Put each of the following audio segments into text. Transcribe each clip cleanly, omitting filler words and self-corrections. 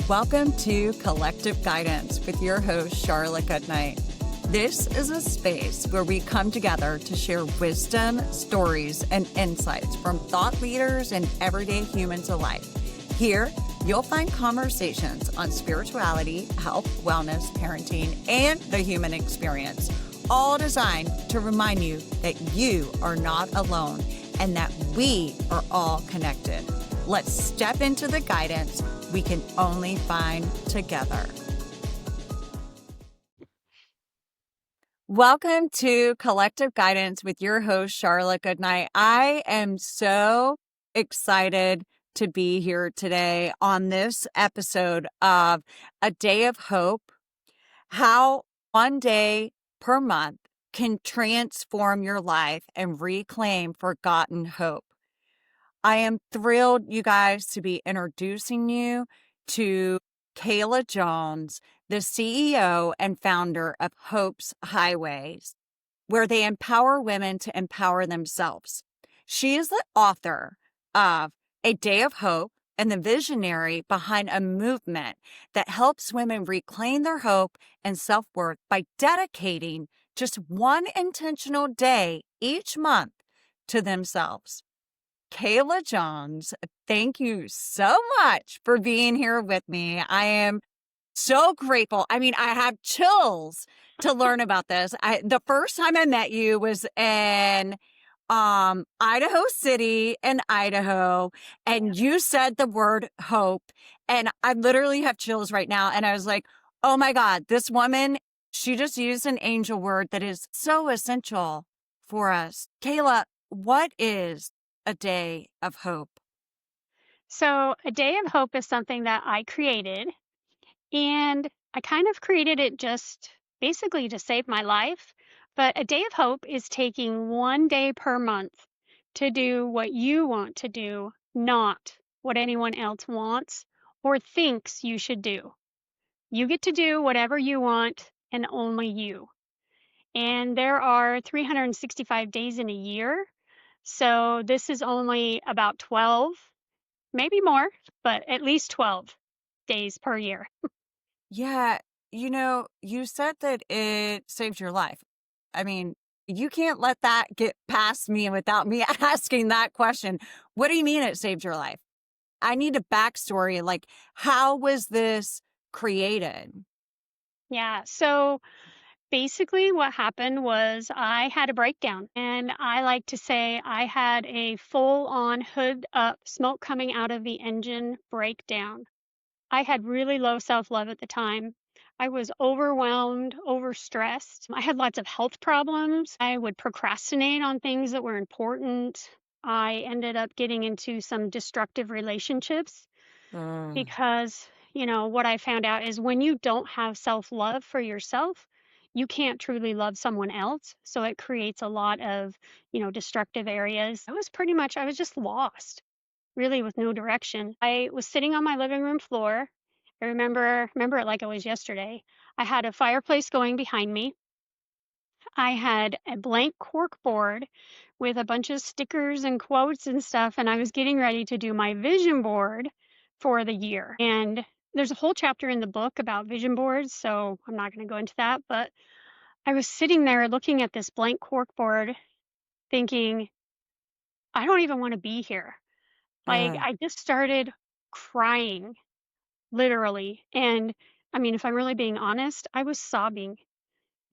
Welcome to Collective Guidance with your host, Charla Goodnight. This is a space where we come together to share wisdom, stories, and insights from thought leaders and everyday humans alike. Here, you'll find conversations on spirituality, health, wellness, parenting, and the human experience, all designed to remind you that you are not alone and that we are all connected. Let's step into the guidance we can only find together. Welcome to Collective Guidance with your host, Charla Goodnight. I am so excited to be here today on this episode of A Day of Hope, how one day per month can transform your life and reclaim forgotten hope. I am thrilled, you guys, to be introducing you to Kayla Jones, the CEO and founder of Hope's Highways, where they empower women to empower themselves. She is the author of A Day of Hope and the visionary behind a movement that helps women reclaim their hope and self-worth by dedicating just one intentional day each month to themselves. Kayla Jones, thank you so much for being here with me. I am so grateful. I mean, I have chills to learn about this. The first time I met you was in Idaho City in Idaho, and you said the word hope, and I literally have chills right now. And I was like, oh my God, this woman, she just used an angel word that is so essential for us. Kayla, what is a day of hope? So, a day of hope is something that I created, and I kind of created it just basically to save my life. But a day of hope is taking one day per month to do what you want to do, not what anyone else wants or thinks you should do. You get to do whatever you want and only you. And there are 365 days in a year. So, this is only about 12, maybe more, but at least 12 days per year. Yeah, you said that it saved your life. I mean, you can't let that get past me without me asking that question. What do you mean it saved your life? I need a backstory. Like, how was this created? Yeah. So basically, what happened was I had a breakdown, and I like to say I had a full on hood up, smoke coming out of the engine breakdown. I had really low self love at the time. I was overwhelmed, overstressed. I had lots of health problems. I would procrastinate on things that were important. I ended up getting into some destructive relationships Mm, because, what I found out is when you don't have self love for yourself, you can't truly love someone else. So it creates a lot of, destructive areas. I was just lost, really, with no direction. I was sitting on my living room floor. I remember it like it was yesterday. I had a fireplace going behind me. I had a blank cork board with a bunch of stickers and quotes and stuff, and I was getting ready to do my vision board for the year. And there's a whole chapter in the book about vision boards, so I'm not going to go into that. But I was sitting there looking at this blank cork board, thinking, I don't even want to be here. Like, mm, I just started crying, literally. And I mean, if I'm really being honest, I was sobbing.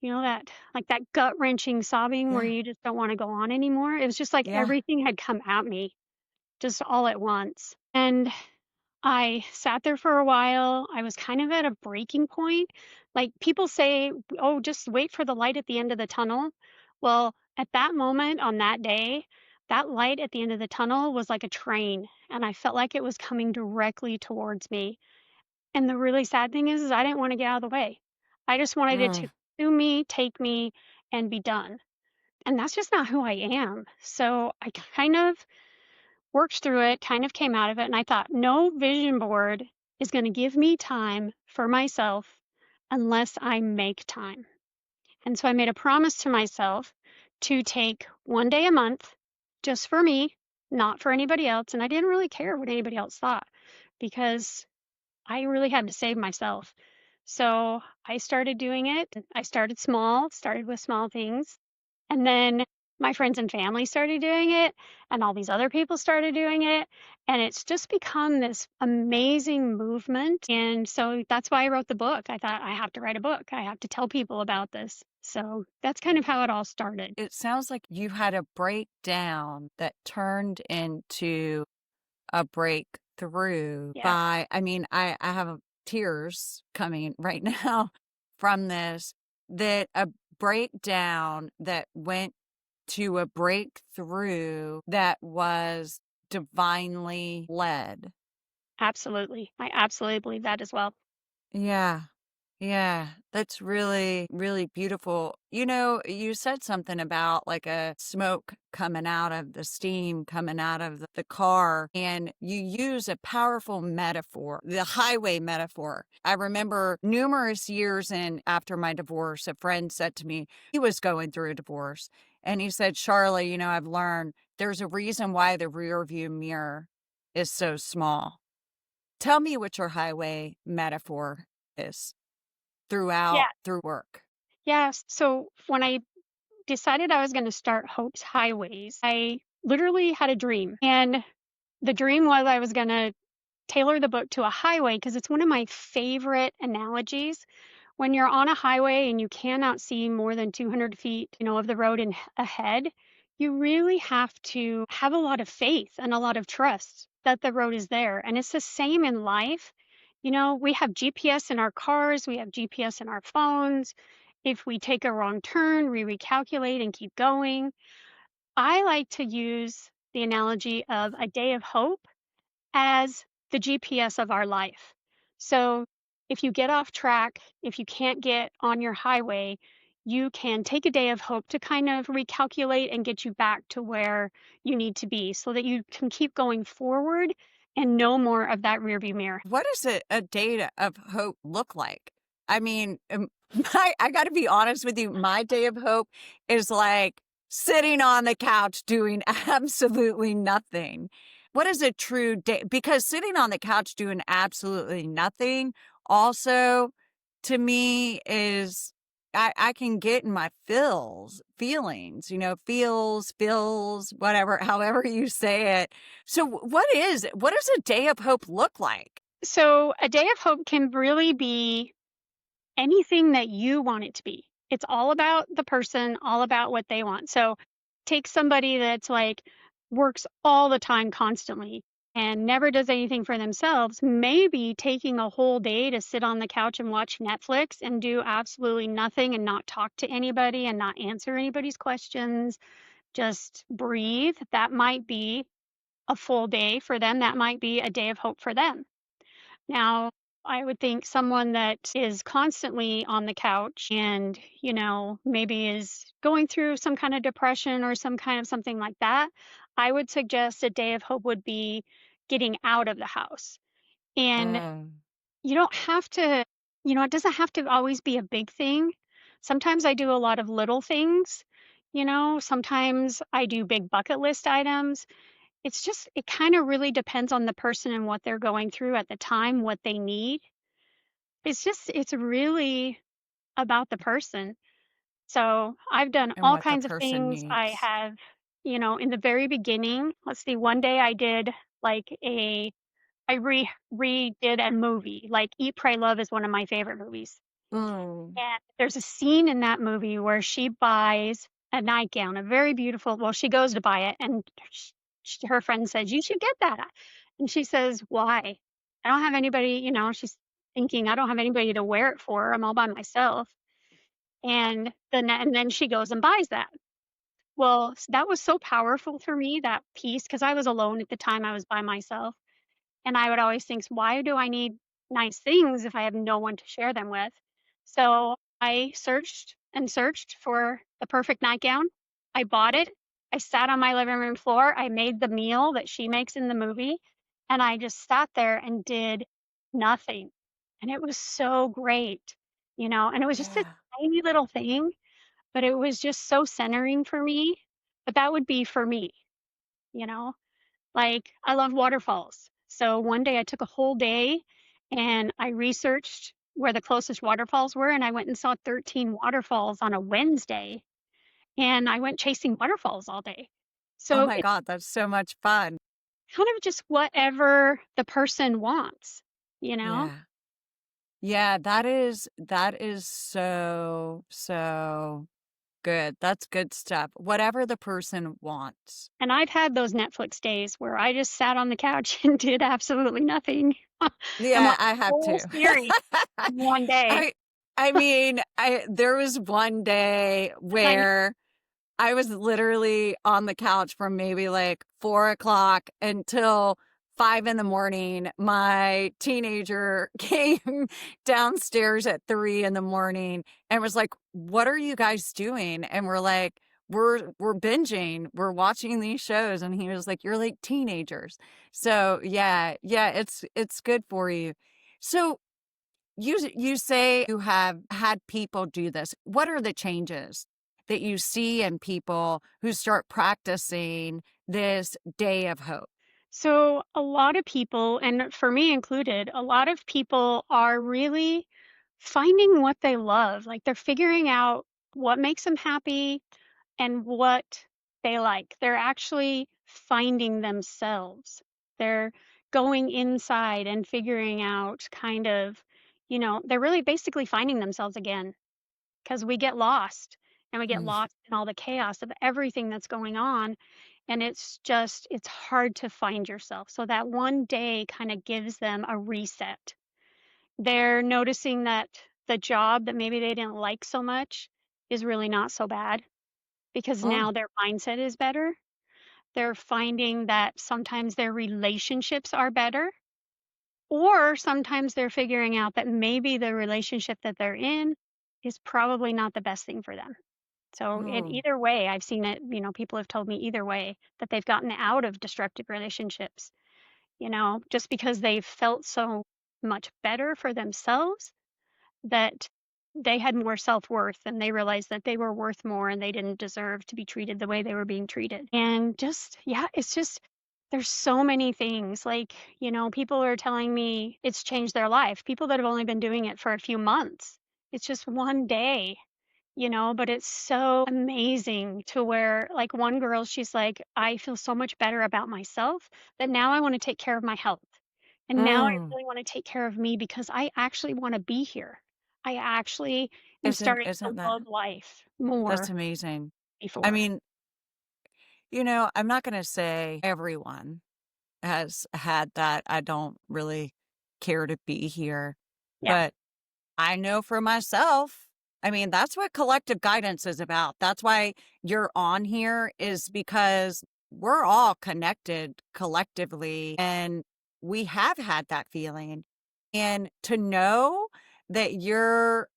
You know that like that gut-wrenching sobbing where yeah, you just don't wanna go on anymore? It was just like yeah. everything had come at me just all at once. And I sat there for a while. I was kind of at a breaking point. Like people say, "Oh, just wait for the light at the end of the tunnel." Well, at that moment on that day, that light at the end of the tunnel was like a train, and I felt like it was coming directly towards me. And the really sad thing is I didn't wanna get out of the way. I just wanted it to Mm, consume me, take me, and be done. And that's just not who I am. So I kind of worked through it, kind of came out of it, and I thought, no vision board is gonna give me time for myself unless I make time. And so I made a promise to myself to take one day a month just for me, not for anybody else. And I didn't really care what anybody else thought because I really had to save myself. So I started doing it. I started small, started with small things. And then my friends and family started doing it, and all these other people started doing it. And it's just become this amazing movement. And so that's why I wrote the book. I thought I have to write a book. I have to tell people about this. So that's kind of how it all started. It sounds like you had a breakdown that turned into a breakthrough Yeah, by, I mean, I have tears coming right now from this, that a breakdown that went to a breakthrough that was divinely led. absolutely. I absolutely believe that as well. Yeah. Yeah, that's really, really beautiful. You know, you said something about like a smoke coming out of the steam coming out of the car, and you use a powerful metaphor, the highway metaphor. I remember numerous years in after my divorce, a friend said to me, he was going through a divorce, and he said, Charlie, you know, I've learned there's a reason why the rear view mirror is so small. Tell me what your highway metaphor is Yeah. through work. Yes. So when I decided I was going to start Hope's Highways, I literally had a dream. And the dream was I was going to tailor the book to a highway because it's one of my favorite analogies. When you're on a highway and you cannot see more than 200 feet, of the road ahead, you really have to have a lot of faith and a lot of trust that the road is there. And it's the same in life. We have GPS in our cars, we have GPS in our phones. If we take a wrong turn, we recalculate and keep going. I like to use the analogy of a day of hope as the GPS of our life. So if you get off track, if you can't get on your highway, you can take a day of hope to kind of recalculate and get you back to where you need to be so that you can keep going forward and no more of that rearview mirror. What does a day of hope look like? I mean, I got to be honest with you. My day of hope is like sitting on the couch doing absolutely nothing. What is a true day? Because sitting on the couch doing absolutely nothing also to me is I can get in my feelings, feels, whatever, however you say it. So what does a day of hope look like? So a day of hope can really be anything that you want it to be. It's all about the person, all about what they want. So take somebody that's like works all the time constantly and never does anything for themselves. Maybe taking a whole day to sit on the couch and watch Netflix and do absolutely nothing and not talk to anybody and not answer anybody's questions, just breathe. That might be a full day for them. That might be a day of hope for them. Now, I would think someone that is constantly on the couch and, maybe is going through some kind of depression or some kind of something like that, I would suggest a day of hope would be getting out of the house. And Oh, you don't have to, it doesn't have to always be a big thing. Sometimes I do a lot of little things. Sometimes I do big bucket list items. It kind of really depends on the person and what they're going through at the time, what they need. It's really about the person. So I've done and all what the kinds of person things. I needs. have, in the very beginning, let's see, one day I did like I redid a movie. Like Eat, Pray, Love is one of my favorite movies. Mm. And there's a scene in that movie where she buys a nightgown, a very beautiful, well, she goes to buy it, and her friend says, "You should get that." And she says, "Why? I don't have anybody," she's thinking, "I don't have anybody to wear it for. I'm all by myself." And then she goes and buys that. Well, that was so powerful for me, that piece, because I was alone at the time. I was by myself. And I would always think, why do I need nice things if I have no one to share them with? So I searched and searched for the perfect nightgown. I bought it. I sat on my living room floor. I made the meal that she makes in the movie. And I just sat there and did nothing. And it was so great, and it was just a Yeah. tiny little thing, but it was just so centering for me. But that would be for me, you know? Like, I love waterfalls. So one day I took a whole day and I researched where the closest waterfalls were, and I went and saw 13 waterfalls on a Wednesday, and I went chasing waterfalls all day. Oh So my it's god, that's so much fun. kind of just whatever the person wants, you know? Yeah. Yeah, that is so, so good. That's good stuff. Whatever the person wants. And I've had those Netflix days where I just sat on the couch and did absolutely nothing and Yeah, watched I a have whole to. series in one day. I mean, I there was one day But then where I was literally on the couch from maybe like 4 o'clock until 5 in the morning. My teenager came downstairs at 3 in the morning and was like, "What are you guys doing?" And we're like, "We're binging. We're watching these shows." And he was like, "You're like teenagers." So yeah, yeah, it's good for you. So you say you have had people do this. What are the changes that you see in people who start practicing this day of hope? so a lot of people, and for me included, a lot of people are really finding what they love. Like they're figuring out what makes them happy and what they like. They're actually finding themselves. They're going inside and figuring out kind of, they're really basically finding themselves again because we get lost and we get Mm. lost in all the chaos of everything that's going on. And it's hard to find yourself. So that one day kind of gives them a reset. They're noticing that the job that maybe they didn't like so much is really not so bad because Oh, now their mindset is better. They're finding that sometimes their relationships are better, or sometimes they're figuring out that maybe the relationship that they're in is probably not the best thing for them. So, in oh, either way, I've seen it, people have told me either way that they've gotten out of destructive relationships, just because they've felt so much better for themselves that they had more self-worth and they realized that they were worth more and they didn't deserve to be treated the way they were being treated. And just, yeah, it's just, there's so many things. Like, people are telling me it's changed their life. People that have only been doing it for a few months. It's just one day, but it's so amazing to where, like, one girl, she's like, I feel so much better about myself that now I want to take care of my health. And now I mm. really want to take care of me because I actually want to be here. I actually am Isn't starting isn't to that love life that's more amazing? I before. mean, I'm not going to say everyone has had that. I don't really care to be here, Yeah. but I know for myself, I mean, that's what collective guidance is about. That's why you're on here, is because we're all connected collectively and we have had that feeling. And to know that you're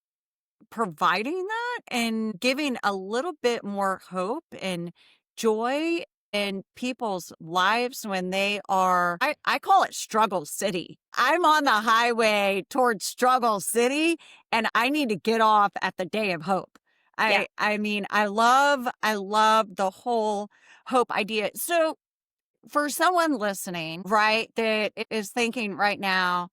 providing that and giving a little bit more hope and joy in people's lives when they are, I call it struggle city. I'm on the highway towards struggle city and I need to get off at the day of hope. Yeah. I mean, I love the whole hope idea. So for someone listening, right, that is thinking right now,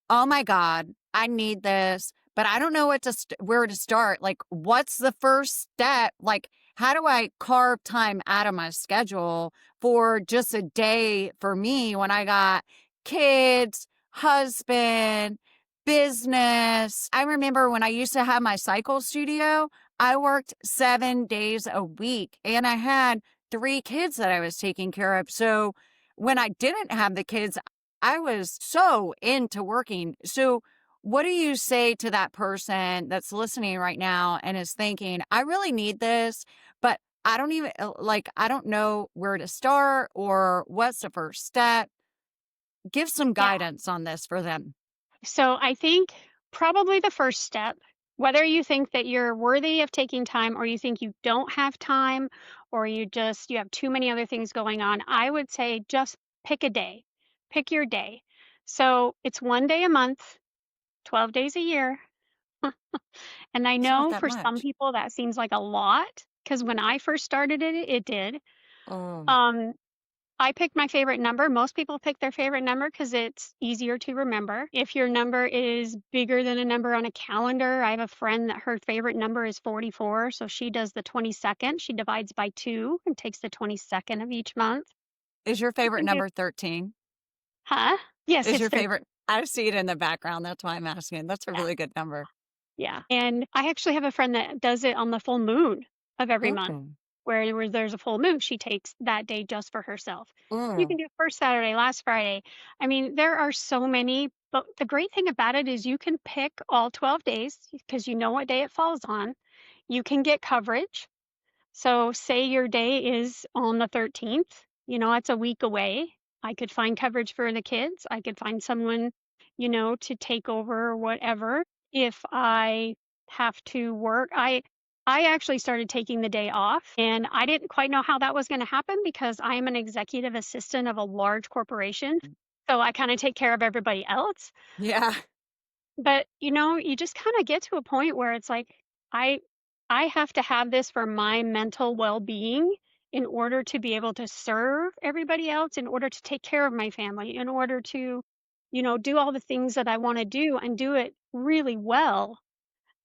oh my God, I need this, but I don't know where to start. Like, what's the first step? Like, how do I carve time out of my schedule for just a day for me when I got kids, husband, business? I remember when I used to have my cycle studio, I worked 7 days a week and I had 3 kids that I was taking care of. So when I didn't have the kids, I was so into working. So, what do you say to that person that's listening right now and is thinking, I really need this, but I don't even I don't know where to start or what's the first step? Give some Yeah. guidance on this for them. So I think probably the first step, whether you think that you're worthy of taking time or you think you don't have time or you have too many other things going on, I would say just pick a day. Pick your day. So it's one day a month, 12 days a year. And I It's not know that for some much. people that seems like a lot because when I first started it, it did. Oh, Um, I picked my favorite number. Most people pick their favorite number because it's easier to remember. If your number is bigger than a number on a calendar, I have a friend that her favorite number is 44. So she does the 22nd. She divides by 2 and takes the 22nd of each month. Is your You favorite can do, number 13? huh? Yes, Is it's your 13. favorite? I see it in the background. That's why I'm asking. That's a Yeah. really good number. Yeah. And I actually have a friend that does it on the full moon of every month. Ooh. Where there's a full moon, she takes that day just for herself. You can Mm. do first Saturday, last Friday. I mean, there are so many, but the great thing about it is you can pick all 12 days because you know what day it falls on. You can get coverage. So say your day is on the 13th, it's a week away. I could find coverage for the kids. I could find someone, to take over or whatever. If I have to work, I actually started taking the day off and I didn't quite know how that was going to happen because I am an executive assistant of a large corporation. So I kind of take care of everybody else. Yeah. But, you just kinda get to a point where it's like, I I have to have this for my mental well-being in order to be able to serve everybody else, in order to take care of my family, in order to, do all the things that I wanna do and do it really well.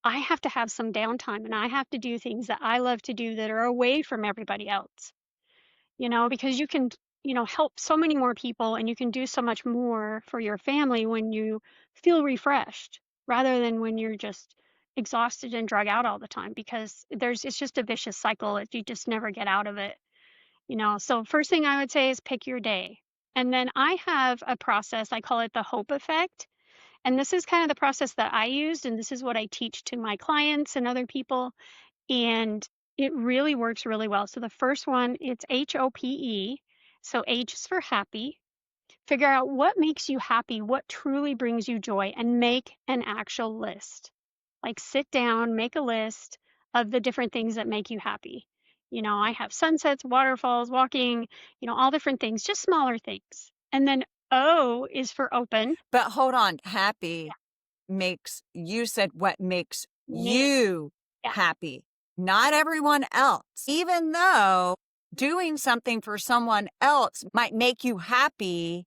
I have to have some downtime, and I have to do things that I love to do that are away from everybody else. Because you can, help so many more people and you can do so much more for your family when you feel refreshed rather than when you're just exhausted and drug out all the time because it's just a vicious cycle. You just never get out of it, So first thing I would say is pick your day. And then I have a process, I call it the hope effect. And this is kind of the process that I used, and this is what I teach to my clients and other people. And it really works really well. So the first one, it's HOPE. So H is for happy. Figure out what makes you happy, what truly brings you joy, and make an actual list. Like sit down, make a list of the different things that make you happy. I have sunsets, waterfalls, walking, all different things, just smaller things. And then O is for open. But hold on. Happy makes, you said what makes Me. you Yeah. happy, not everyone else. Even though doing something for someone else might make you happy,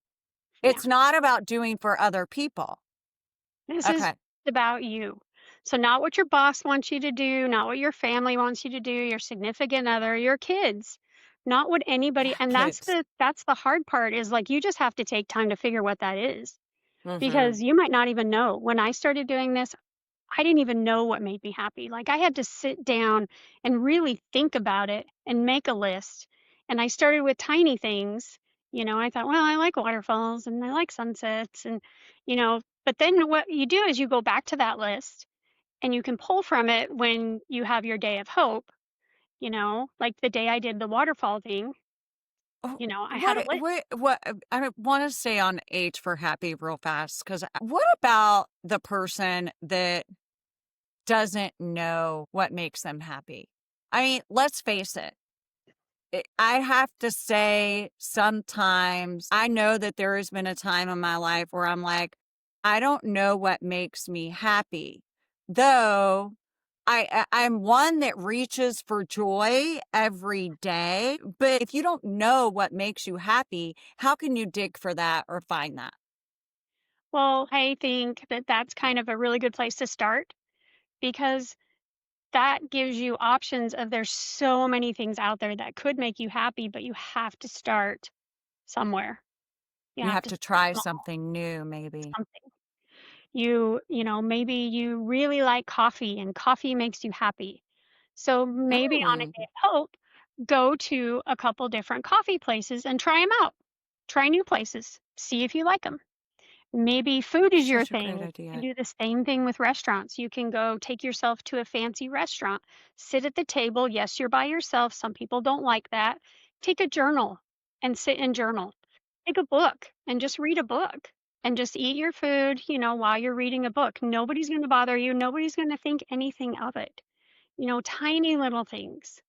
Yeah. it's not about doing for other people. This is Okay. about you. So not what your boss wants you to do, not what your family wants you to do, your significant other, your kids. Not what anybody, Yeah, and kids. that's the hard part is like you just have to take time to figure what that is Mm-hmm. because you might not even know. When I started doing this, I didn't even know what made me happy. Like I had to sit down and really think about it and make a list. And I started with tiny things. I thought, well, I like waterfalls and I like sunsets but then what you do is you go back to that list and you can pull from it when you have your day of hope, like the day I did the waterfall thing, Oh, I had a list. I want to stay on H for happy real fast because what about the person that doesn't know what makes them happy? I mean, let's face it. I have to say, sometimes I know that there has been a time in my life where I'm like, I don't know what makes me happy. Though I'm one that reaches for joy every day. But if you don't know what makes you happy, how can you dig for that or find that? Well, I think that that's kind of a really good place to start because that gives you options of there's so many things out there that could make you happy, but you have to start somewhere. You You have have to to start try small, something new, maybe. something. Maybe you really like coffee and coffee makes you happy. So maybe on a Mm, day of hope, go to a couple different coffee places and try them out. Try new places. See if you like them. Maybe food is your such a great thing. You can idea. do the same thing with restaurants. You can go take yourself to a fancy restaurant, sit at the table. Yes, you're by yourself. Some people don't like that. Take a journal and sit and journal. Take a book and just read a book and just eat your food, while you're reading a book. Nobody's going to bother you. Nobody's going to think anything of it. Tiny little things.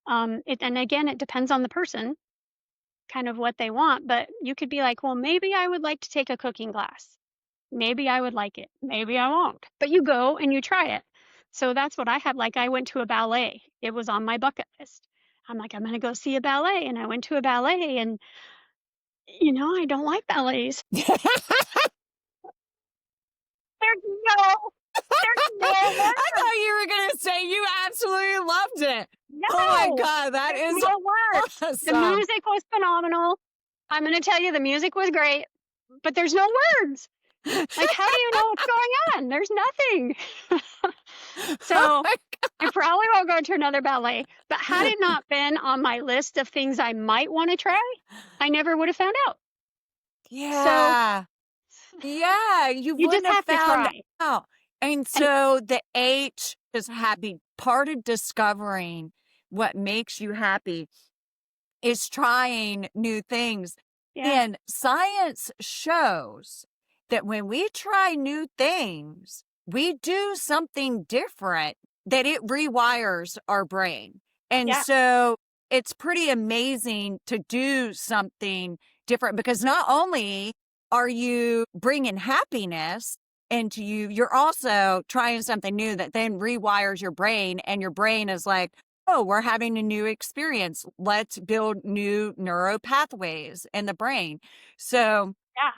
And again, it depends on the person, kind of what they want, but you could be like, well, maybe I would like to take a cooking class. Maybe I would like it. Maybe I won't. But you go and you try it. So that's what I had. Like I went to a ballet. It was on my bucket list. I'm like, I'm going to go see a ballet. And I went to a ballet and I don't like ballets. I There's no there's no thought words. you were going to say you absolutely loved it. Oh my No, God, that there's is no words. The awesome. music was phenomenal. I'm gonna tell you the music was great, but there's no words. Like, how do you know what's going on? There's nothing. Oh So, my I probably won't go to another ballet, but had it not been on my list of things I might wanna try, I never would have found out. So, Yeah. Yeah, you you wouldn't just have have to found try. out. And And so the H is happy. Part of discovering what makes you happy is trying new things. yeah, And science shows that when we try new things, we do something different, that it rewires our brain. And yeah, so it's pretty amazing to do something different, because not only are you bringing happiness into you, you're also trying something new that then rewires your brain. And your brain is like, oh, we're having a new experience. Let's build new neural pathways in the brain. So yeah.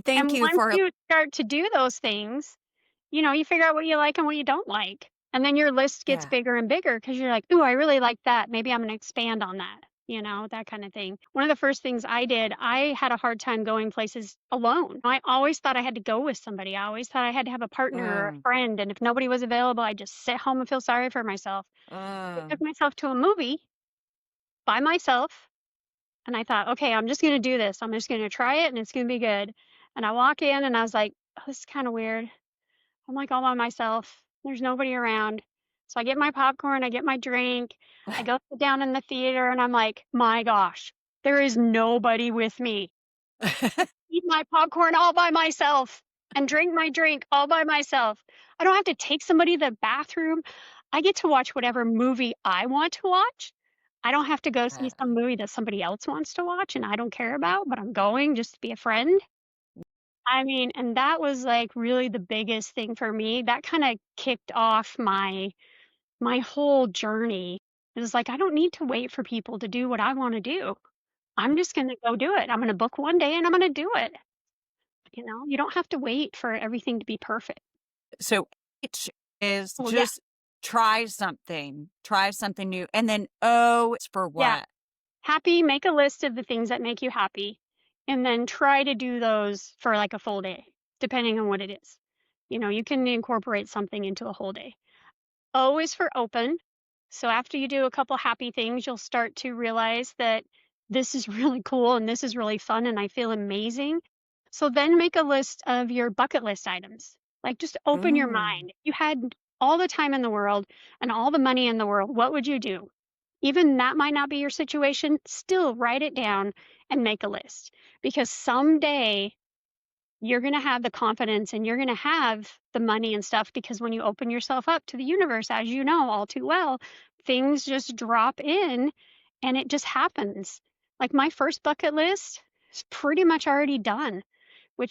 thank And you once for, you start to do those things, you figure out what you like and what you don't like. And then your list gets yeah. bigger and bigger because you're like, ooh, I really like that. Maybe I'm going to expand on that, that kind of thing. One of the first things I did, I had a hard time going places alone. I always thought I had to go with somebody. I always thought I had to have a partner or a Mm, friend. And if nobody was available, I'd just sit home and feel sorry for myself. I took mm. myself to a movie by myself. And I thought, okay, I'm just going to do this. I'm just going to try it and it's going to be good. And I walk in and I was like, oh, this is kind of weird. I'm like all by myself. There's nobody around. So I get my popcorn, I get my drink, I go sit down in the theater, and I'm like, my gosh, there is nobody with me. Eat my popcorn all by myself and drink my drink all by myself. I don't have to take somebody to the bathroom. I get to watch whatever movie I want to watch. I don't have to go see some movie that somebody else wants to watch and I don't care about, but I'm going just to be a friend. I mean, and that was, like, really the biggest thing for me. That kinda kicked off my whole journey. It was like, I don't need to wait for people to do what I wanna do. I'm just gonna go do it. I'm gonna book one day and I'm gonna do it. You don't have to wait for everything to be perfect. So H is Well, yeah, just try something new. And then O is for yeah. what? Happy, make a list of the things that make you happy, and then try to do those for, like, a full day, depending on what it is. You can incorporate something into a whole day. O is for open. So after you do a couple happy things, you'll start to realize that this is really cool and this is really fun and I feel amazing. So then make a list of your bucket list items. Like just open your Mm, mind. If you had all the time in the world and all the money in the world, what would you do? Even that might not be your situation, still write it down and make a list because someday you're going to have the confidence and you're going to have the money and stuff because when you open yourself up to the universe, as you know all too well, things just drop in and it just happens. Like my first bucket list is pretty much already done,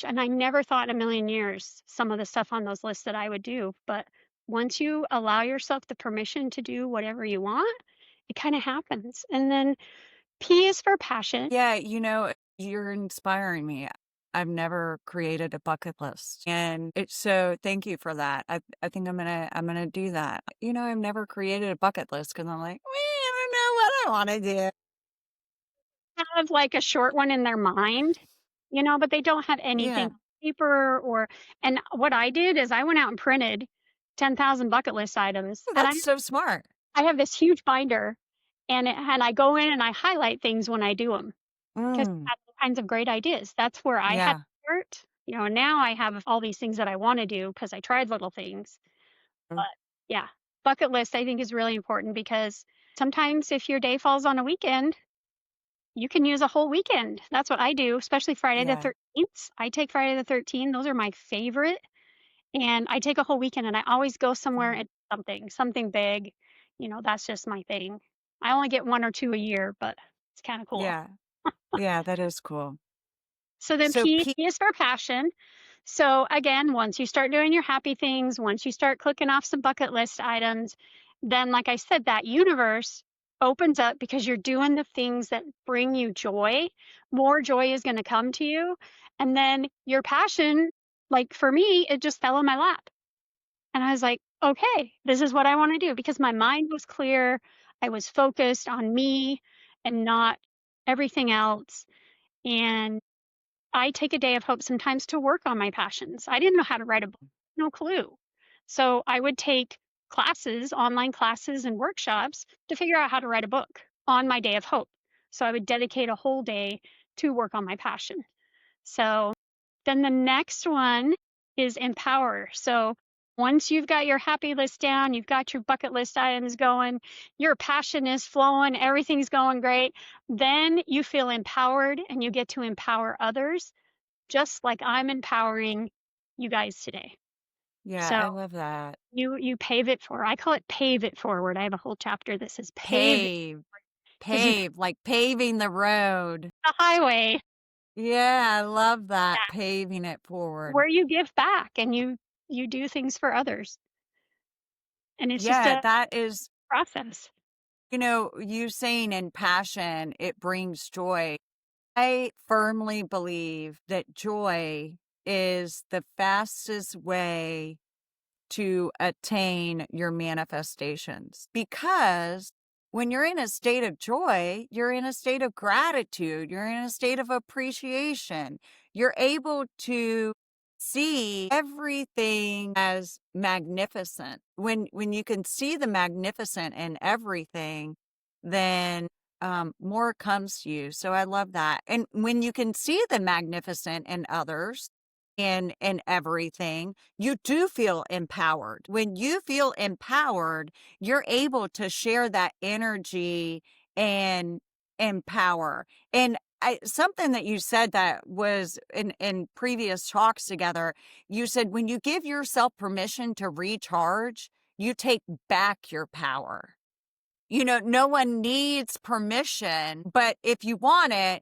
and I never thought in a million years some of the stuff on those lists that I would do. But once you allow yourself the permission to do whatever you want, it kind of happens. And then P is for passion. yeah, you're inspiring me. I've never created a bucket list. And it's so thank you for that. I think I'm gonna do that. I've never created a bucket list because I'm like, I don't know what I want to do. Have like a short one in their mind, but they don't have anything Yeah. on paper and what I did is I went out and printed 10,000 bucket list items and That's so smart. I have this huge binder and I go in and I highlight things when I do them because I Mm, have all kinds of great ideas. That's where I had to yeah. start, and now I have all these things that I want to do because I tried little things. Mm, But yeah, bucket list I think is really important because sometimes if your day falls on a weekend, you can use a whole weekend. That's what I do, especially Friday the yeah. 13th. I take Friday the 13th. Those are my favorite. And I take a whole weekend and I always go somewhere Mm, and something big. That's just my thing. I only get one or two a year, but it's kind of cool. yeah. Yeah, that is cool. So then So P P is for passion. So again, once you start doing your happy things, once you start clicking off some bucket list items, then like I said, that universe opens up because you're doing the things that bring you joy. More joy is going to come to you. And then your passion, like for me, it just fell in my lap. And I was like, okay, this is what I want to do because my mind was clear. I was focused on me and not everything else. And I take a day of hope sometimes to work on my passions. I didn't know how to write a book, no clue. So I would take classes, online classes and workshops to figure out how to write a book on my day of hope. So I would dedicate a whole day to work on my passion. So then the next one is empower. So once you've got your happy list down, you've got your bucket list items going, your passion is flowing, everything's going great, then you feel empowered and you get to empower others, just like I'm empowering you guys today. Yeah, So I love that. you pave it forward. I call it pave it forward. I have a whole chapter that says pave Pave, because you pave, like paving the road. the highway, Yeah, I love that. yeah, Paving it forward. where you give back and you do things for others. And it's just Yeah, a that is, process. you saying in passion, it brings joy. I firmly believe that joy is the fastest way to attain your manifestations because when you're in a state of joy, you're in a state of gratitude, you're in a state of appreciation. You're able to see everything as magnificent. When you can see the magnificent in everything, then more comes to you. So I love that. And when you can see the magnificent in others and everything, you do feel empowered. When you feel empowered, you're able to share that energy and empower. And something that you said that was in previous talks together, you said when you give yourself permission to recharge, you take back your power. No one needs permission, but if you want it,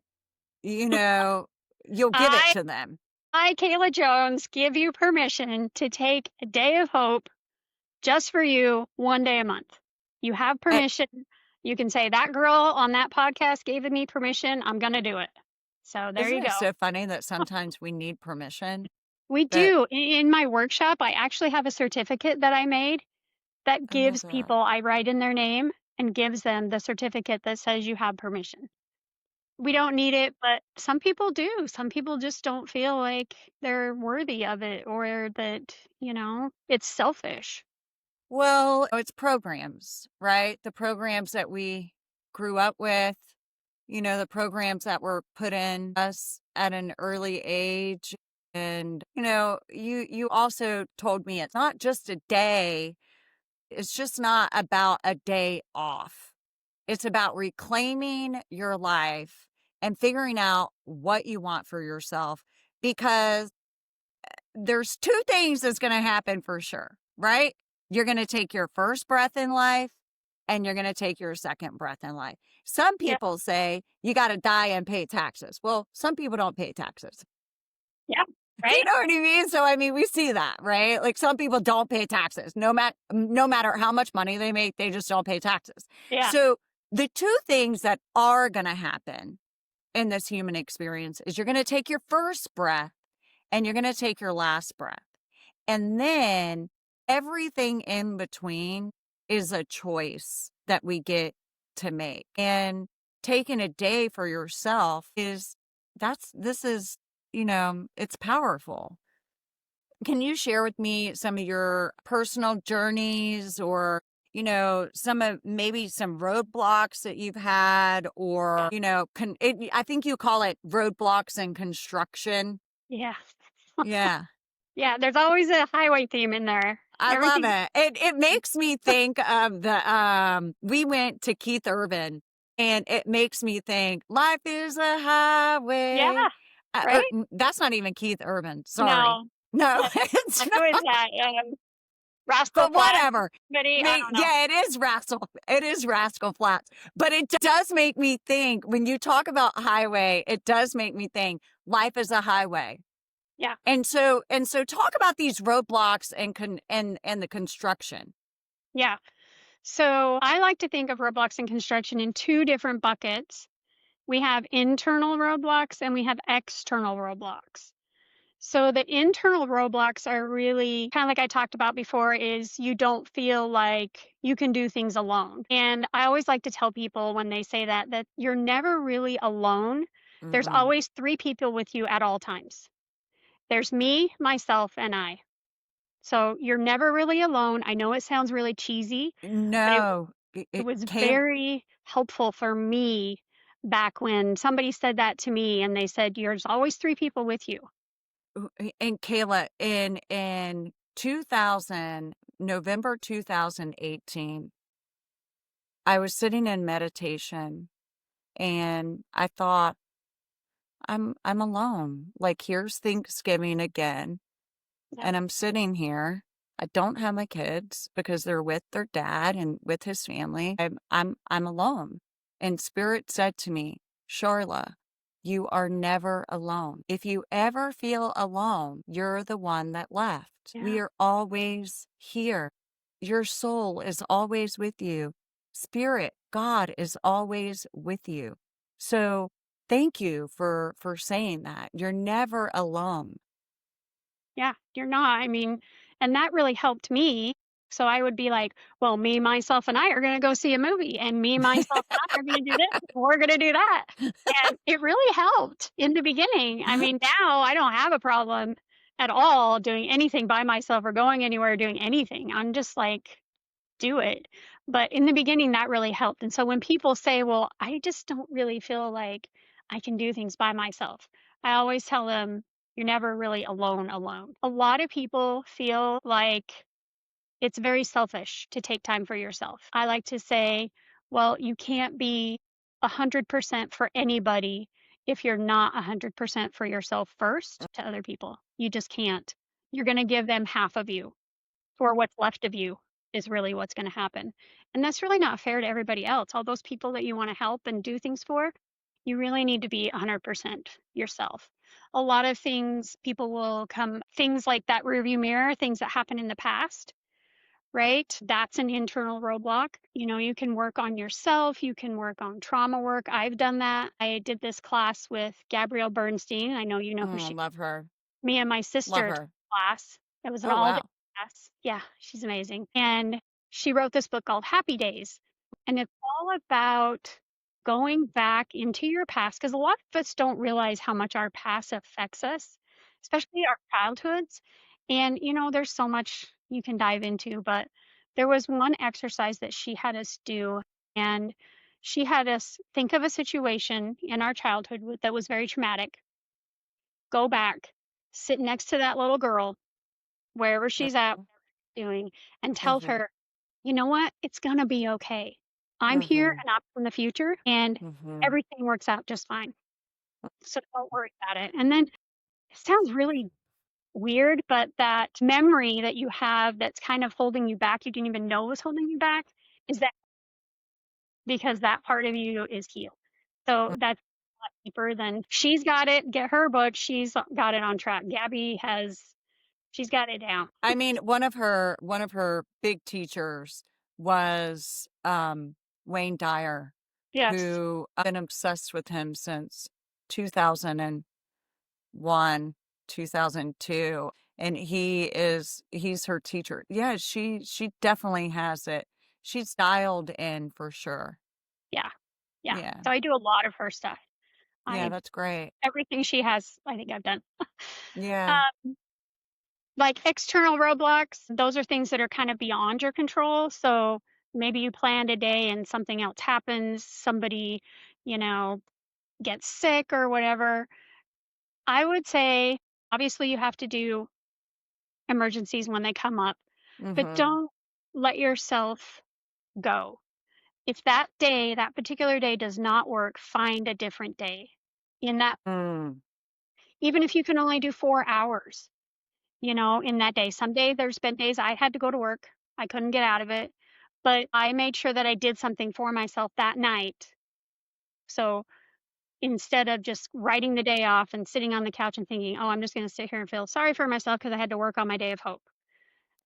you'll give it I to them. I, Kayla Jones, give you permission to take a day of hope just for you, one day a month. You have permission. You can say that girl on that podcast gave me permission. I'm going to do it. So there you Isn't it go. so funny that sometimes we need permission? We But do. In my workshop, I actually have a certificate that I made that I love gives that. people, I write in their name and gives them the certificate that says you have permission. We don't need it, but some people do. Some people just don't feel like they're worthy of it or that, it's selfish. Well, it's programs, right? The programs that we grew up with, the programs that were put in us at an early age. And, you also told me it's not just a day. It's just not about a day off. It's about reclaiming your life and figuring out what you want for yourself because there's two things that's going to happen for sure, right? You're going to take your first breath in life and you're going to take your second breath in life. Some Yeah. people say you got to die and pay taxes. Well, some people don't pay taxes. Yeah. You Right? know what I mean? So, I mean, we see that, right? Like some people don't pay taxes. No matter how much money they make, they just don't pay taxes. Yeah. So the two things that are going to happen in this human experience is you're going to take your first breath and you're going to take your last breath. And then everything in between is a choice that we get to make. And taking a day for yourself it's powerful. Can you share with me some of your personal journeys or, maybe some roadblocks that you've had or, I think you call it roadblocks and construction. Yeah. Yeah. Yeah. There's always a highway theme in there. I love Everything. it. It makes me think of we went to Keith Urban and it makes me think life is a Yeah. highway. Right? That's not even Keith Urban. Sorry. No. No, No. it's Who is not. that? Rascal But Flatts? whatever. Buddy? I don't know. Yeah, it is Rascal. It is Rascal Flats. But it does make me think when you talk about highway, it does make me think life is a highway. Yeah. And so talk about these roadblocks and the construction. Yeah. So I like to think of roadblocks in construction in two different buckets. We have internal roadblocks and we have external roadblocks. So the internal roadblocks are really kind of like I talked about before is you don't feel like you can do things alone. And I always like to tell people when they say that you're never really alone. There's Mm-mm. always three people with you at all times. There's me, myself, and I. So you're never really alone. I know it sounds really cheesy, but No, it was Kayla, very helpful for me back when somebody said that to me and they said, "There's always three people with you." and Kayla, in 2000, November 2018, I was sitting in meditation and I thought, I'm alone. Like here's Thanksgiving again. Yep. And I'm sitting here. I don't have my kids because they're with their dad and with his family. I'm alone. And Spirit said to me, Charla, you are never alone. If you ever feel alone, you're the one that left. We Yeah. are always here. Your soul is always with you. Spirit, God is always with you. So thank you for saying that. You're never alone. Yeah, you're not. I mean, and that really helped me. So I would be like, well, me, myself, and I are going to go see a movie, and me, myself, and I are going to do this. And we're going to do that. And it really helped in the beginning. I mean, now I don't have a problem at all doing anything by myself or going anywhere or doing anything. I'm just like, do it. But in the beginning, that really helped. And so when people say, well, I just don't really feel like I can do things by myself, I always tell them, you're never really alone, alone. A lot of people feel like it's very selfish to take time for yourself. I like to say, well, you can't be 100% for anybody if you're not 100% for yourself first to other people. You just can't. You're going to give them half of you or what's left of you is really what's going to happen. And that's really not fair to everybody else. All those people that you want to help and do things for, you really need to be 100% yourself. A lot of things, people will come, things like that rearview mirror, things that happen in the past, right? That's an internal roadblock. You know, you can work on yourself, you can work on trauma work. I've done that. I did this class with Gabrielle Bernstein. I know you know who Mm, she love her. me and my Love sister took her. a class. It was an Oh, all-day wow. class. Yeah, she's amazing. And she wrote this book called Happy Days. And it's all about going back into your past because a lot of us don't realize how much our past affects us, especially our childhoods. And you know, there's so much you can dive into, but there was one exercise that she had us do, and she had us think of a situation in our childhood that was very traumatic, go back, sit next to that little girl, wherever she's at, Mhm, doing, and tell mhm, her, you know what? It's going to be okay. I'm here mhm, and I'm from the future, and mhm. everything works out just fine. So don't worry about it. And then it sounds really weird, but that memory that you have that's kind of holding you back, you didn't even know was holding you back, is that because that part of you is healed. So that's a lot deeper than she's got it, get her book, she's got it on track. Gabby has She's got it down. I mean, one of her big teachers was Wayne Dyer, Yes. who I've been obsessed with him since 2001, 2002, and he's her teacher. Yeah, she definitely has it. She's dialed in for sure. Yeah. Yeah. Yeah. So I do a lot of her stuff. Yeah, I that's great. Everything she has, I think I've done. Yeah. Uh, like external roadblocks, those are things that are kind of beyond your control. So maybe you planned a day and something else happens, somebody, you know, gets sick or whatever. I would say obviously you have to do emergencies when they come up, but Mhm. don't let yourself go. If that day, that particular day does not work, find a different day. In that, Mm. even if you can only do 4 hours, you know, in that day. Someday there's been days I had to go to work. I couldn't get out of it, but I made sure that I did something for myself that night. So instead of just writing the day off and sitting on the couch and thinking, "Oh, I'm just going to sit here and feel sorry for myself because I had to work on my day of hope."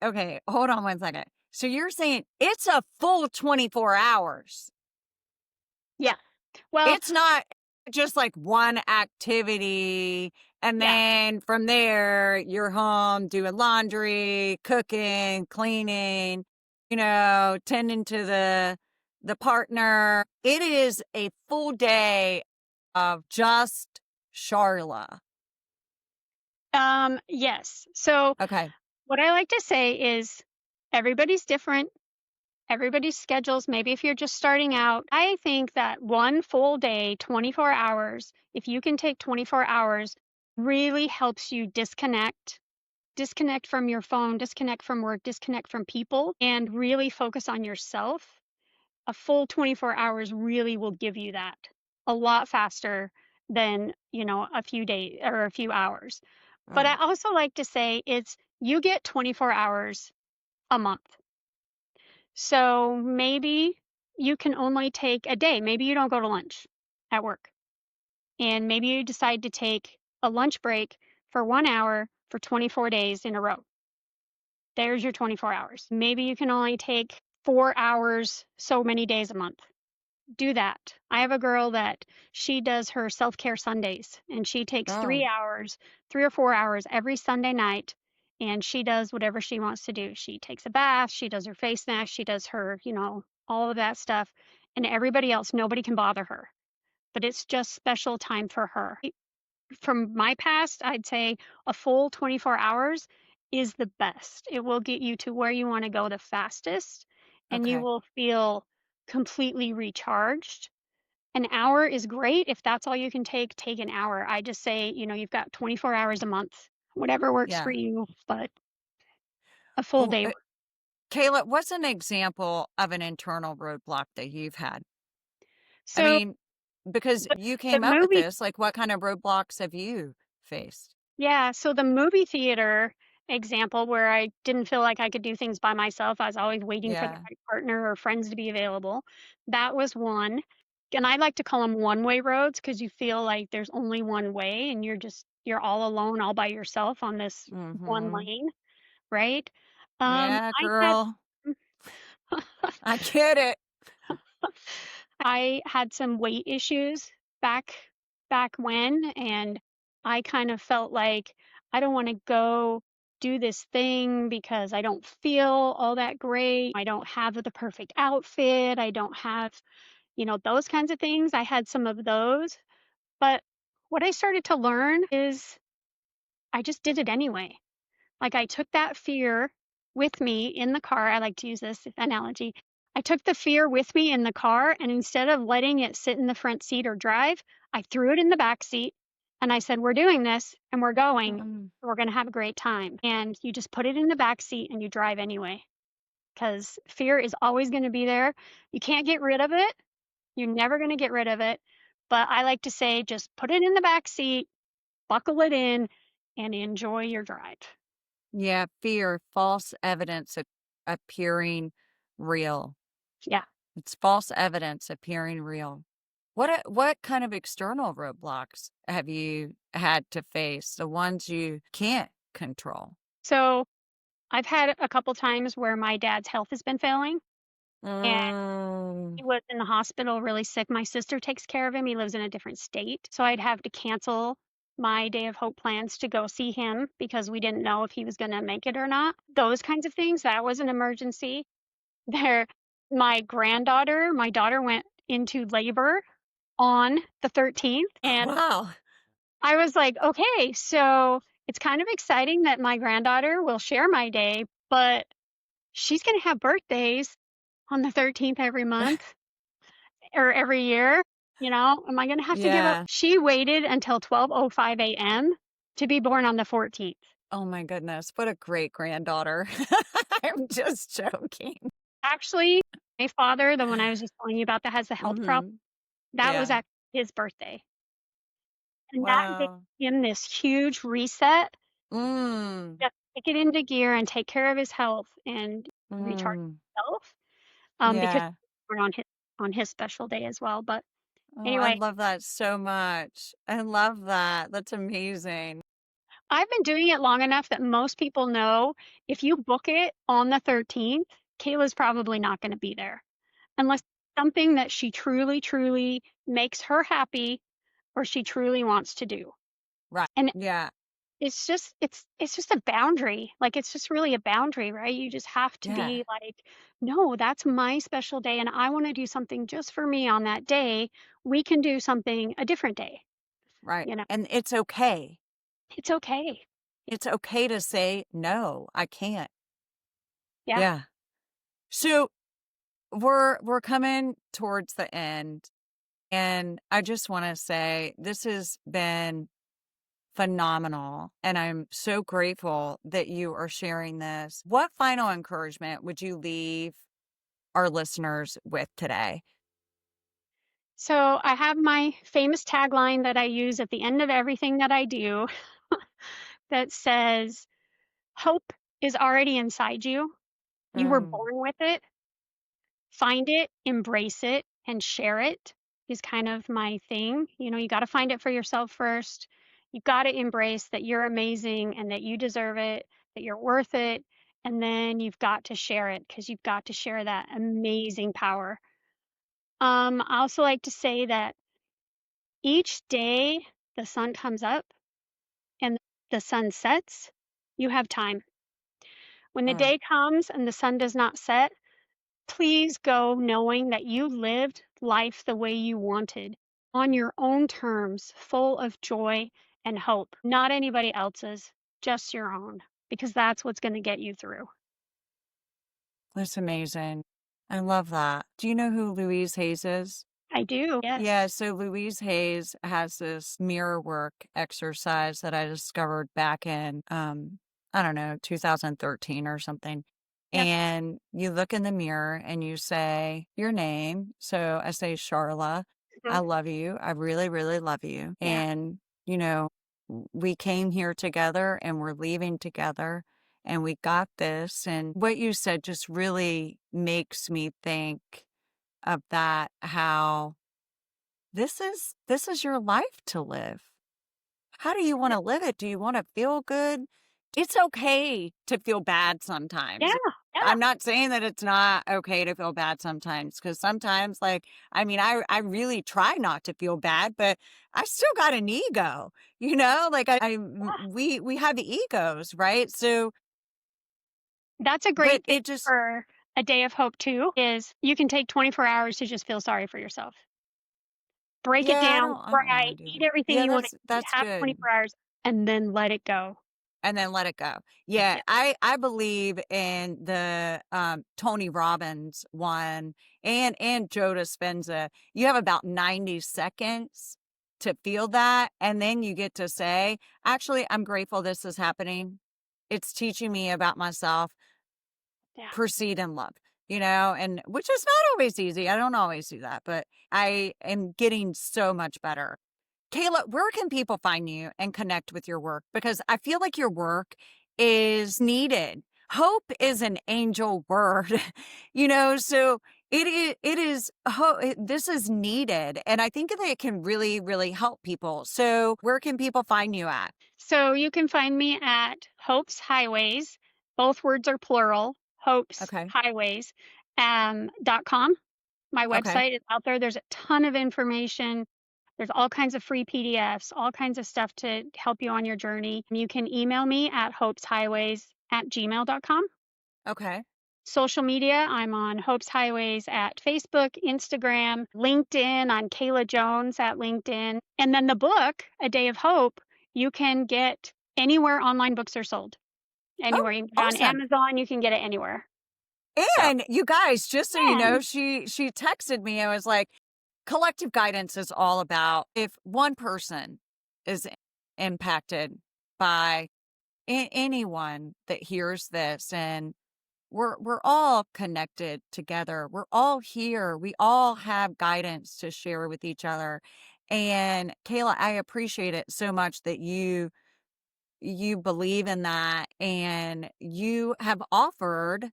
Okay, hold on one second. So you're saying it's a full 24 hours. Yeah. Well, It's not just like one activity and yeah. then from there you're home doing laundry, cooking, cleaning, tending to the partner. It is a full day of just Charla. Yes. So Okay. what I like to say is everybody's different. Everybody's schedules, maybe if you're just starting out, I think that one full day, 24 hours, if you can take 24 hours, really helps you disconnect from your phone, disconnect from work, disconnect from people, and really focus on yourself. A full 24 hours really will give you that a lot faster than, a few days or a few hours. But I Right. also like to say it's you get 24 hours a month. So maybe you can only take a day. Maybe you don't go to lunch at work. And maybe you decide to take a lunch break for 1 hour for 24 days in a row. There's your 24 hours. Maybe you can only take 4 hours so many days a month. Do that. I have a girl that she does her self care Sundays and she takes Oh, 3 hours, 3 or 4 hours every Sunday night. And she does whatever she wants to do. She takes a bath, she does her face mask, she does her, all of that stuff. And everybody else, nobody can bother her. But it's just special time for her. From my past, I'd say a full 24 hours is the best. It will get you to where you want to go the fastest and you okay. will feel completely recharged. An hour is great. If that's all you can take, take an hour. I just say, you've got 24 hours a month, whatever works for Yeah. you, but a full Oh, day. Kayla, what's an example of an internal roadblock that you've had? I So mean, because the, you the came up with movie, this, like what kind of roadblocks have you faced? yeah, so the movie theater example where I didn't feel like I could do things by myself, I was always waiting for the Yeah. right partner or friends to be available. That was one. And I like to call them one-way roads because you feel like there's only one way and you're all alone, all by yourself on this one Mm-hmm. lane, right? Yeah, I had girl. I get it. I had some weight issues back back when, and I kind of felt like I don't want to go do this thing because I don't feel all that great. I don't have the perfect outfit. I don't have, those kinds of things. I had some of those, but what I started to learn is I just did it anyway. Like, I took that fear with me in the car. I like to use this analogy. I took the fear with me in the car, and instead of letting it sit in the front seat or drive, I threw it in the back seat and I said, "We're doing this and we're going. Mm. We're going to have a great time." And you just put it in the back seat and you drive anyway because fear is always going to be there. You can't get rid of it. You're never going to get rid of it. But I like to say, just put it in the back seat, buckle it in, and enjoy your drive. Yeah, fear, false evidence appearing real. Yeah. It's false evidence appearing real. What kind of external roadblocks have you had to face? The ones you can't control? So I've had a couple times where my dad's health has been failing, and Mm, he was in the hospital really sick. My sister takes care of him. He lives in a different state. So I'd have to cancel my Day of Hope plans to go see him because we didn't know if he was going to make it or not. Those kinds of things. That was an emergency. There, my daughter went into labor on the 13th. And wow. I was like, okay, so it's kind of exciting that my granddaughter will share my day, but she's gonna have birthdays on the 13th every month or every year, am I gonna have to give up? Yeah. She waited until 12:05 AM to be born on the 14th. Oh my goodness. What a great granddaughter. I'm just joking. Actually, my father, the one I was just telling you about that has the health problem, Hmm. that was Yeah. at his birthday. And that gave Wow. him this huge reset, Mm. just kick it into gear and take care of his health and recharge Mm. himself, because Yeah. we're on his special day as well, but Oh, I anyway, love that so much. I love that. That's amazing. I've been doing it long enough that most people know if you book it on the 13th, Kayla's probably not going to be there unless something that she truly, truly makes her happy or she truly wants to do. Right. And Yeah. it's just a boundary. Like, it's just really a boundary, right? You just have to Yeah. be like, no, that's my special day and I want to do something just for me on that day. We can do something a different day. Right. You know, And it's okay. it's okay. It's okay to say, no, I can't. Yeah. Yeah. So we're coming towards the end. And I just want to say this has been phenomenal. And I'm so grateful that you are sharing this. What final encouragement would you leave our listeners with today? So I have my famous tagline that I use at the end of everything that I do that says, hope is already inside you. You were Mm, born with it. Find it, embrace it, and share it is kind of my thing. You know, you got to find it for yourself first. You got to embrace that you're amazing and that you deserve it, that you're worth it. And then you've got to share it because you've got to share that amazing power. I also like to say that each day the sun comes up and the sun sets, you have time. When the mm. day comes and the sun does not set, please go knowing that you lived life the way you wanted, on your own terms, full of joy and hope, not anybody else's, just your own, because that's what's going to get you through. That's amazing. I love that. Do you know who Louise Hayes is? I do. Yeah, Yes. so Louise Hayes has this mirror work exercise that I discovered back in, I don't know, 2013 or something. Yep. And you look in the mirror and you say your name. So I say, Charla, I Mhm. love you. I really, really love you. Yeah. And, you know, we came here together and we're leaving together and we got this. And what you said just really makes me think of that, how this is your life to live. How do you want Yeah. to live it? Do you want to feel good? It's okay to feel bad Yeah. sometimes. Yeah. I'm not saying that it's not okay to feel bad sometimes, because sometimes, like, I mean, I really try not to feel bad, but I still got an ego, like we have egos, right? So, That's a but great thing it just, for a day of hope too, is you can take 24 hours to just feel sorry for yourself. Break it yeah, down, I don't want to right? do Eat that. everything Yeah, you want to eat, that's have good. 24 hours, and then let it go. And then let it go. Yeah, Yeah. I believe in the Tony Robbins one and Joe Dispenza. You have about 90 seconds to feel that, and then you get to say, actually, I'm grateful this is happening. It's teaching me about myself. Yeah. Proceed in love, and which is not always easy. I don't always do that, but I am getting so much better. Kayla, where can people find you and connect with your work? Because I feel like your work is needed. Hope is an angel word, so this is needed. And I think that it can really, really help people. So where can people find you at? So you can find me at Hope's Highways. Both words are plural. Hope's Okay. Highways .com. My Okay. website is out there. There's a ton of information. There's all kinds of free PDFs, all kinds of stuff to help you on your journey. You can email me at hopeshighways@gmail.com. Okay. Social media, I'm on Hope's Highways at Facebook, Instagram, LinkedIn, on Kayla Jones at LinkedIn. And then the book, A Day of Hope, you can get anywhere online books are sold. Oh, Anywhere. You can get it on awesome. Amazon, you can get it anywhere. So, And you guys, just so you know, and she texted me. I was like, collective guidance is all about if one person is impacted by anyone that hears this, and we're all connected together. We're all here. We all have guidance to share with each other. And Kayla, I appreciate it so much that you believe in that, and you have offered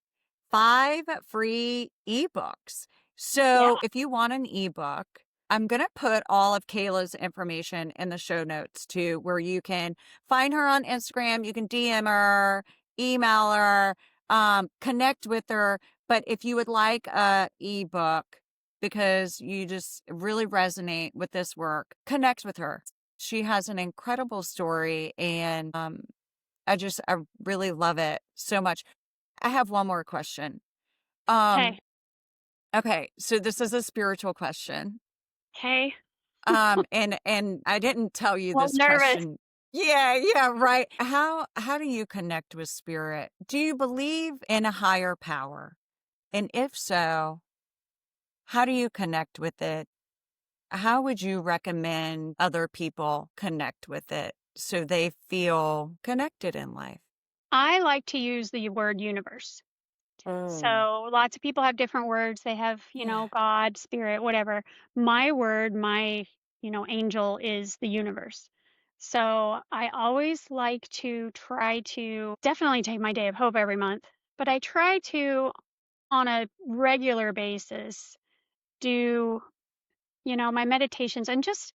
5 free ebooks. yeah, So if you want an ebook, I'm going to put all of Kayla's information in the show notes too, where you can find her on Instagram. You can DM her, email her, connect with her. But if you would like a ebook because you just really resonate with this work, connect with her. She has an incredible story, and I really love it so much. I have one more question. Um, Okay. okay, so this is a spiritual question. Okay. And I didn't tell you Well, this nervous. question. Yeah, right. How do you connect with spirit? Do you believe in a higher power? And if so, how do you connect with it? How would you recommend other people connect with it so they feel connected in life? I like to use the word universe. Oh, So lots of people have different words. They have, yeah. God, spirit, whatever. My word, my, angel is the universe. So I always like to try to definitely take my day of hope every month, but I try to, on a regular basis, do, my meditations and just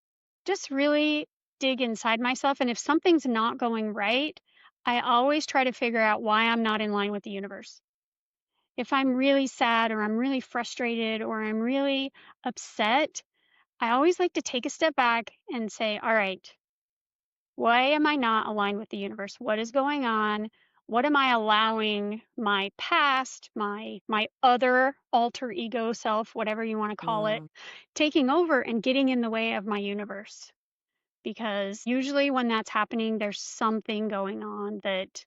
really dig inside myself. And if something's not going right, I always try to figure out why I'm not in line with the universe. If I'm really sad or I'm really frustrated or I'm really upset, I always like to take a step back and say, all right, why am I not aligned with the universe? What is going on? What am I allowing my past, my other alter ego self, whatever you want to call it, Mm, taking over and getting in the way of my universe? Because usually when that's happening, there's something going on that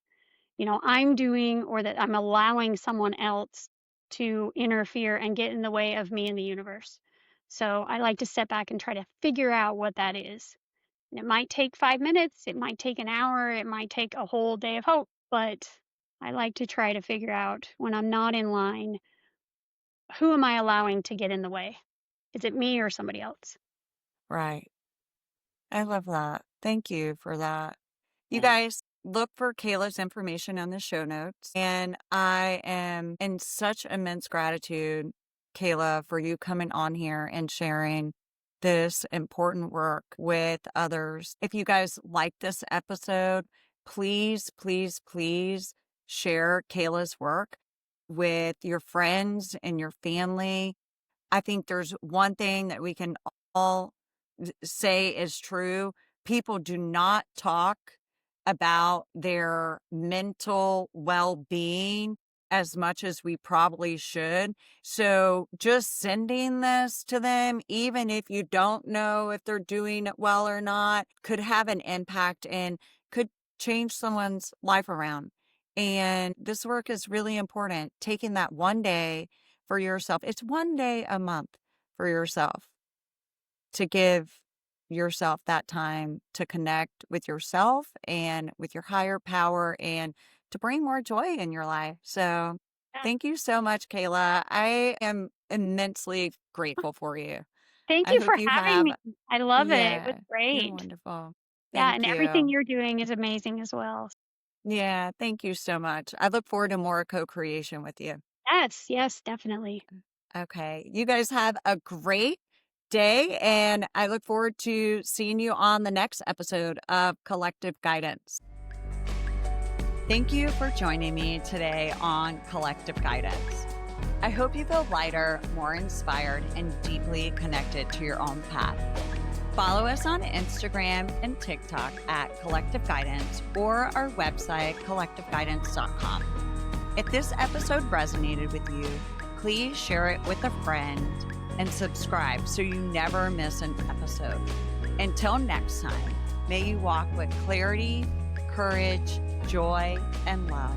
I'm doing or that I'm allowing someone else to interfere and get in the way of me and the universe. So I like to step back and try to figure out what that is. And it might take 5 minutes, it might take an hour, it might take a whole day of hope, but I like to try to figure out when I'm not in line, who am I allowing to get in the way? Is it me or somebody else? right. I love that. Thank you for that. You Yeah. guys look for Kayla's information on the show notes. And I am in such immense gratitude, Kayla, for you coming on here and sharing this important work with others. If you guys like this episode, please, please, please share Kayla's work with your friends and your family. I think there's one thing that we can all say is true. People do not talk about their mental well-being as much as we probably should. So just sending this to them, even if you don't know if they're doing it well or not, could have an impact and could change someone's life around. And this work is really important. Taking that one day for yourself. It's one day a month for yourself to give yourself that time to connect with yourself and with your higher power and to bring more joy in your life. So Yeah. thank you so much, Kayla. I am immensely grateful for you. Thank I you for hope you having have, me. I love it. It was yeah, you're great. wonderful. Yeah, Thank and everything you. you're doing is amazing as well. Yeah, thank you so much. I look forward to more co-creation with you. Yes, yes, definitely. Okay. You guys have a great day, and I look forward to seeing you on the next episode of Collective Guidance. Thank you for joining me today on Collective Guidance. I hope you feel lighter, more inspired, and deeply connected to your own path. Follow us on Instagram and TikTok at Collective Guidance or our website, collectiveguidance.com. If this episode resonated with you, please share it with a friend and subscribe so you never miss an episode. Until next time, may you walk with clarity, courage, joy, and love.